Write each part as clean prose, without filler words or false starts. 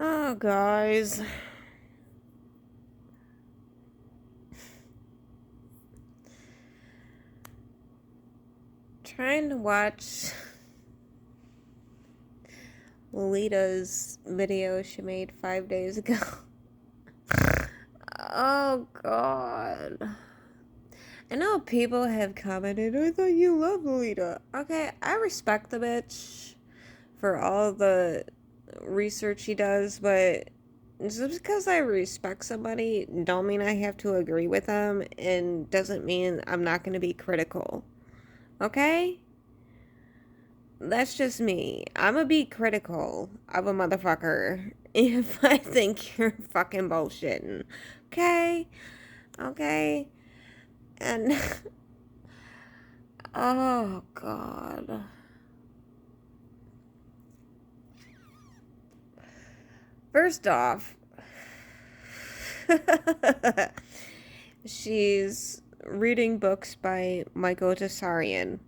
Oh, guys. Trying to watch Lolita's video she made 5 days ago. Oh, God. I know people have commented, I thought you loved Lolita. Okay, I respect the bitch for all the research she does, but just because I respect somebody don't mean I have to agree with them, and doesn't mean I'm not going to be critical. Okay? That's just me. I'm gonna be critical of a motherfucker if I think you're fucking bullshitting. Okay? Okay? And oh, God. First off, she's reading books by Michael Tessarian.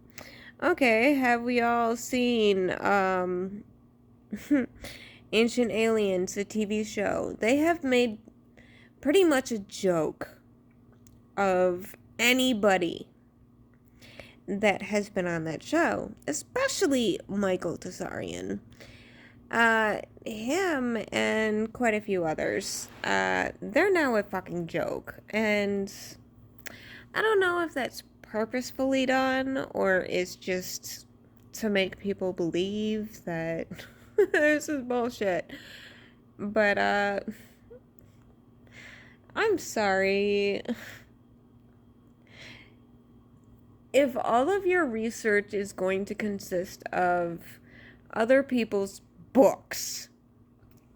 Okay, have we all seen Ancient Aliens, the TV show? They have made pretty much a joke of anybody that has been on that show, especially Michael Tessarian. Him and quite a few others, they're now a fucking joke. And I don't know if that's purposefully done or is just to make people believe that this is bullshit. But, I'm sorry. If all of your research is going to consist of other people's books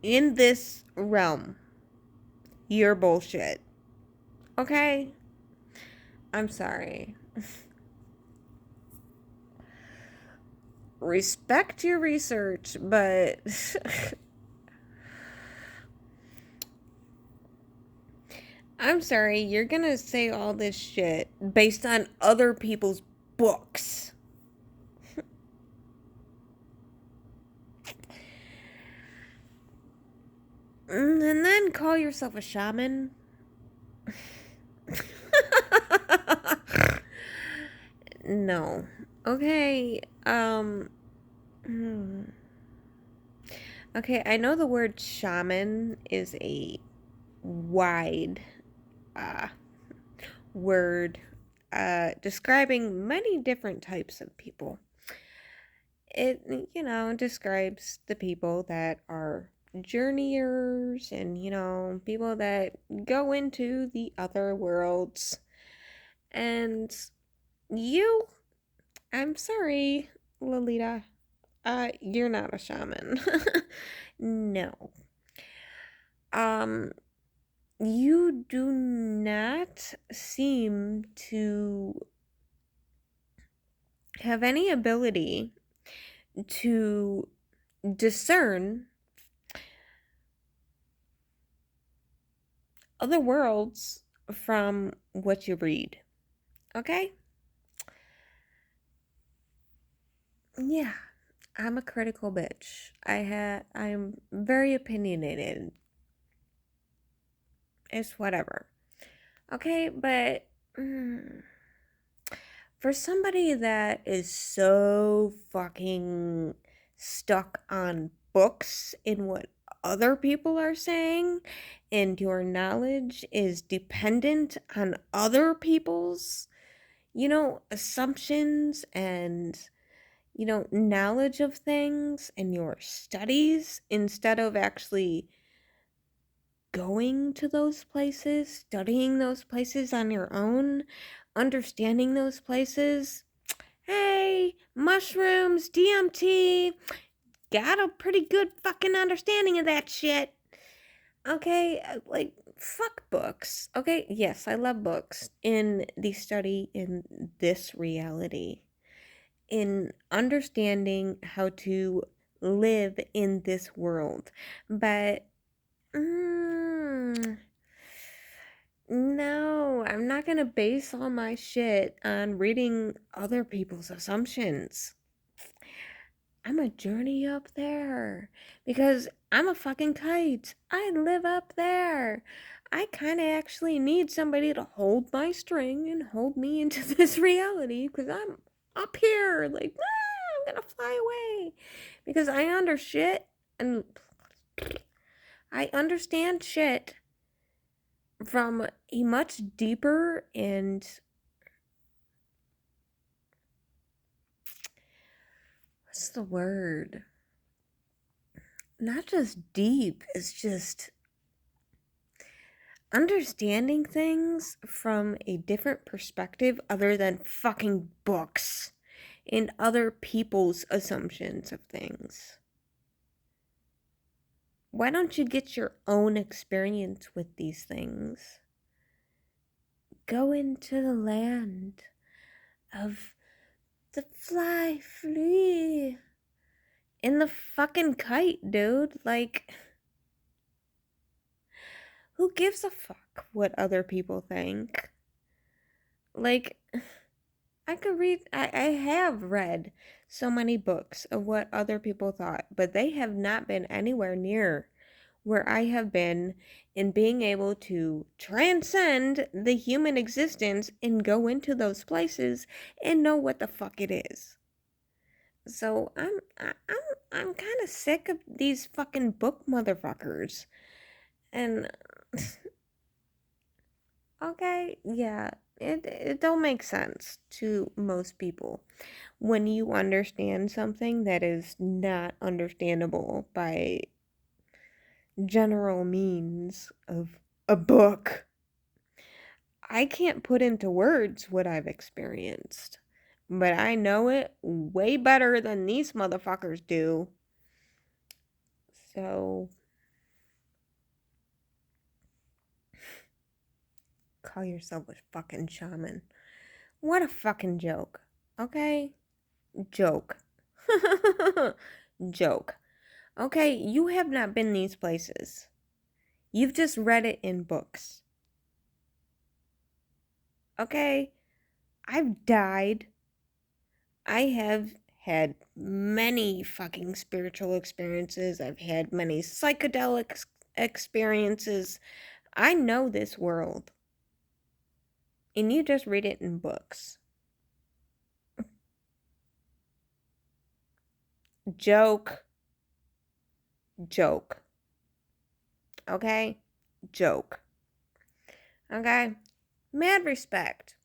in this realm, you're bullshit. Okay? I'm sorry. Respect your research, but I'm sorry, you're gonna say all this shit based on other people's books. And then call yourself a shaman? No. Okay, okay, I know the word shaman is a wide uh, word describing many different types of people. It, describes the people that are journeyers and, people that go into the other worlds. And you, I'm sorry, Lolita, you're not a shaman. No. Um, you do not seem to have any ability to discern other worlds from what you read. Okay? Yeah, I'm a critical bitch. I'm very opinionated. It's whatever. Okay, but for somebody that is so fucking stuck on books and what other people are saying, and your knowledge is dependent on other people's, assumptions and, knowledge of things and your studies instead of actually going to those places, studying those places on your own, understanding those places. Hey, mushrooms, DMT, got a pretty good fucking understanding of that shit. Okay, like, fuck books. Okay, yes, I love books in the study in this reality, in understanding how to live in this world. But, no, I'm not gonna base all my shit on reading other people's assumptions. I'ma journey up there because I'm a fucking kite. I live up there. I kind of actually need somebody to hold my string and hold me into this reality because I'm up here. Like, I'm gonna fly away because and I understand shit from a much deeper and what's the word? Not just deep, it's just understanding things from a different perspective other than fucking books and other people's assumptions of things. Why don't you get your own experience with these things? Go into the land of the fly, flee, in the fucking kite, dude. Like, who gives a fuck what other people think? Like, I have read so many books of what other people thought, but they have not been anywhere near where I have been in being able to transcend the human existence and go into those places and know what the fuck it is. So I'm kind of sick of these fucking book motherfuckers. And okay, yeah, it don't make sense to most people when you understand something that is not understandable by general means of a book. I can't put into words what I've experienced, but I know it way better than these motherfuckers do. So, call yourself a fucking shaman. What a fucking joke. Okay? Joke. Joke. Okay, you have not been these places. You've just read it in books. Okay? I've died. I have had many fucking spiritual experiences. I've had many psychedelic experiences. I know this world. And you just read it in books. Joke. Joke. Okay? Joke. Okay? Mad respect.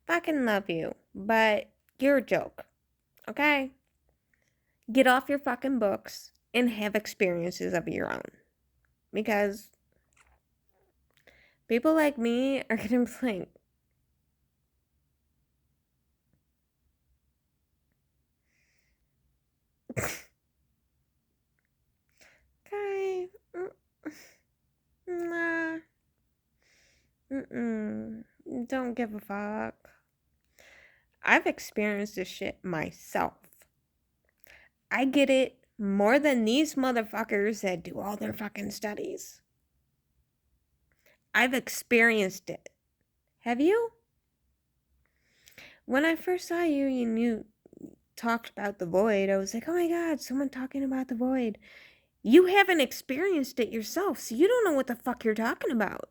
Fucking love you. But you're a joke. Okay? Get off your fucking books and have experiences of your own. Because people like me are gonna be like, okay, nah, don't give a fuck. I've experienced this shit myself. I get it more than these motherfuckers that do all their fucking studies. I've experienced it. Have you? When I first saw you and you talked about the void, I was like, oh my god, someone talking about the void. You haven't experienced it yourself, so you don't know what the fuck you're talking about.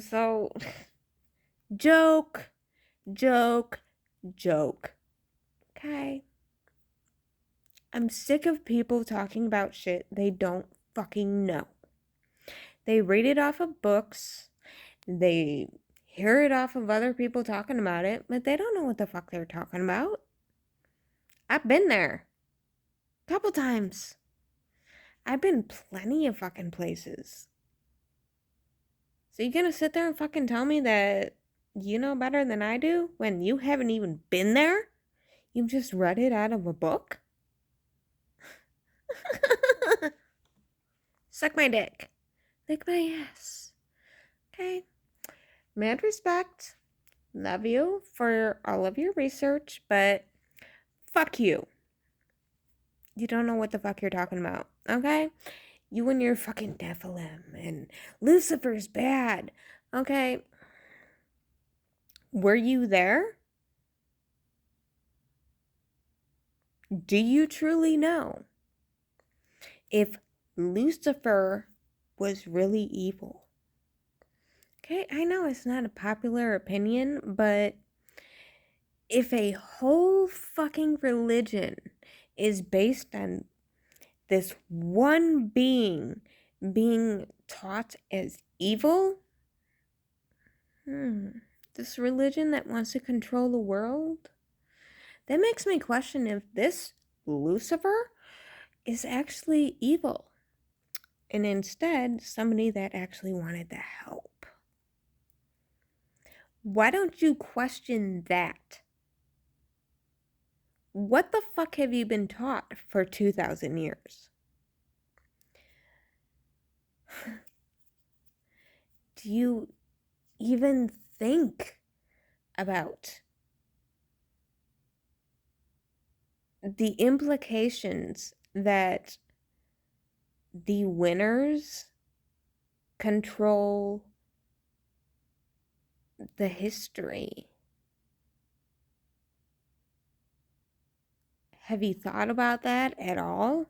So, joke, joke, joke. Okay? I'm sick of people talking about shit they don't fucking know. They read it off of books, they hear it off of other people talking about it, but they don't know what the fuck they're talking about. I've been there. Couple times. I've been plenty of fucking places. So you gonna sit there and fucking tell me that you know better than I do when you haven't even been there? You've just read it out of a book? Suck my dick. Lick my ass. Okay? Mad respect. Love you for all of your research, but fuck you. You don't know what the fuck you're talking about, okay? You and your fucking Nephilim and Lucifer's bad, okay? Were you there? Do you truly know if Lucifer was really evil? Okay, I know it's not a popular opinion, but if a whole fucking religion is based on this one being taught as evil, this religion that wants to control the world, that makes me question if this Lucifer is actually evil and instead somebody that actually wanted to help. Why don't you question that? What the fuck have you been taught for 2,000 years? Do you even think about the implications that the winners control the history? Have you thought about that at all?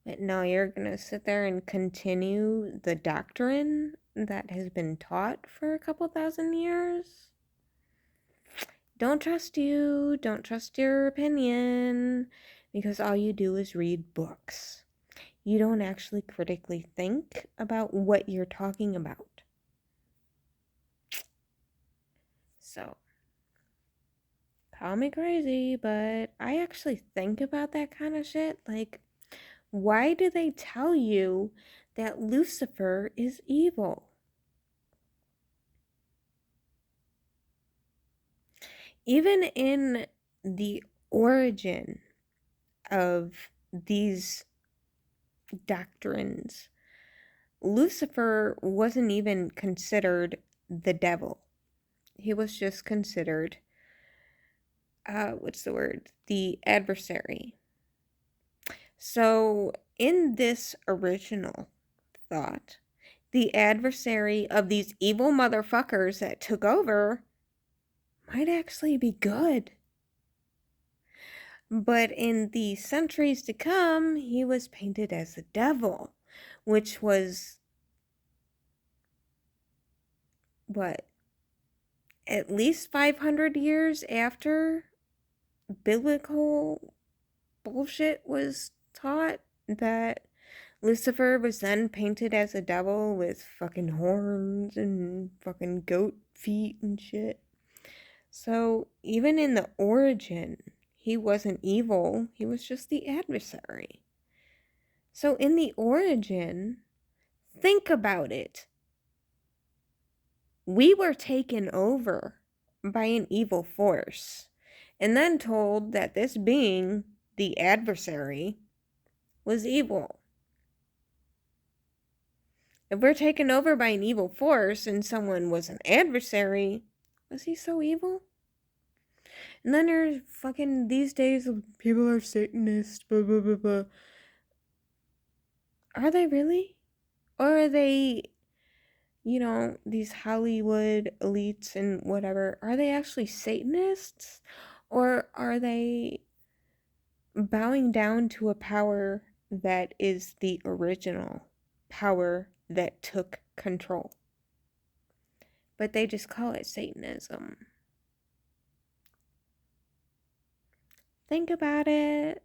But no, you're gonna sit there and continue the doctrine that has been taught for a couple thousand years? Don't trust you. Don't trust your opinion. Because all you do is read books. You don't actually critically think about what you're talking about. So, call me crazy, but I actually think about that kind of shit. Like, why do they tell you that Lucifer is evil? Even in the origin of these doctrines, Lucifer wasn't even considered the devil. He was just considered, the adversary. So, in this original thought, the adversary of these evil motherfuckers that took over might actually be good. But in the centuries to come, he was painted as the devil, which was, at least 500 years after biblical bullshit was taught, that Lucifer was then painted as a devil with fucking horns and fucking goat feet and shit. So even in the origin, he wasn't evil, he was just the adversary. So in the origin, think about it. We were taken over by an evil force and then told that this being, the adversary, was evil. If we're taken over by an evil force and someone was an adversary, was he so evil? And then there's fucking these days people are Satanists, blah blah blah blah. Are they really? Or are they, these Hollywood elites and whatever, are they actually Satanists? Or are they bowing down to a power that is the original power that took control? But they just call it Satanism. Think about it.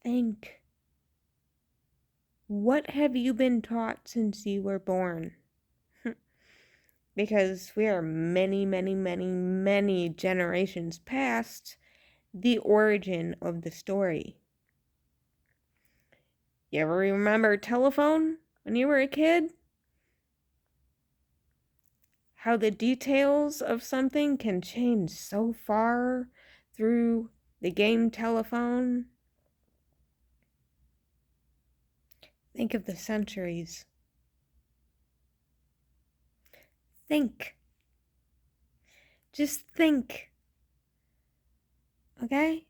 Think. What have you been taught since you were born? Because we are many, many, many, many generations past the origin of the story. You ever remember telephone when you were a kid? How the details of something can change so far through the game telephone? Think of the centuries. Think. Just think. Okay?